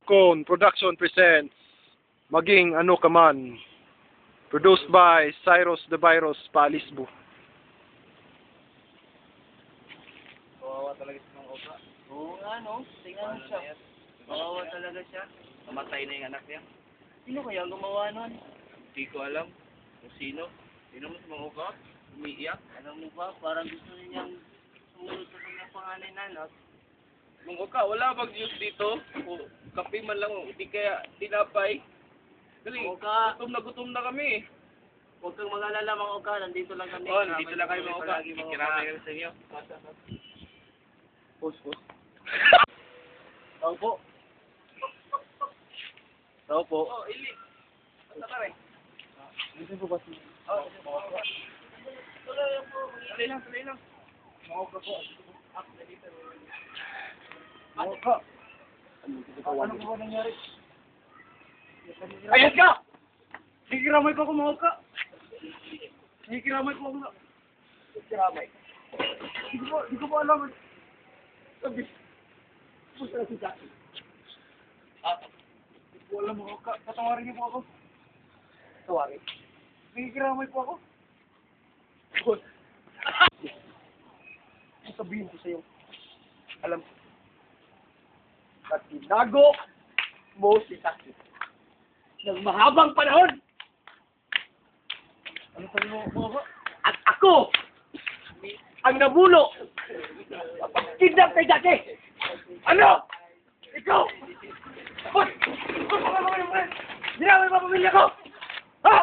Cone Production presents Maging Ano Ka Man. Produced by Cyrus the Virus Palisbo. Kawawa talaga si Mang Oka. Oo nga, no? Tingnan mo siya. Kawawa talaga siya. Namatay na yung anak niya. Sino kaya gumawa nun? Hindi ko alam kung sino. Sino mo si Mang Oka? Umiiyak. Alam mo ba, parang gusto niyang sumunod sa kanyang panganay na anak. Mang Oka, wala bang juice dito? O kape man lang, hindi kaya tinapay. Dali, gutom na kami. Huwag kang mag-alala, Mang Oka. Nandito lang kami. Oo, nandito lang kayo, Mang Oka. Kikiramay kami sa inyo. Pus. Tao po. Tao po. Oh, Ili. Basta ka rin. Dito po ba siya? Oo. Tuloy lang. Mang Oka po. Mang Oka. Ano po ba nangyari? Ayos ka! Nakikiramay po ako, Mang Oka. Nakikiramay po ako. Nakikiramay. Hindi ko po alam. Sabi. Pusa na si Jackie. Hindi ko alam, Mang Oka. Patawarin niyo po ako. Patawarin? Nakikiramay po ako. Sabihin ko sa'yo. Alam ko. At tinago mo si Jackie ng mahabang panahon. Ano sabi mo, Oka? At ako ang nabulo pag-kidnap kay Jackie. Ano? Ikaw? Hoy! Ginamay pa pamilya ko! Ha?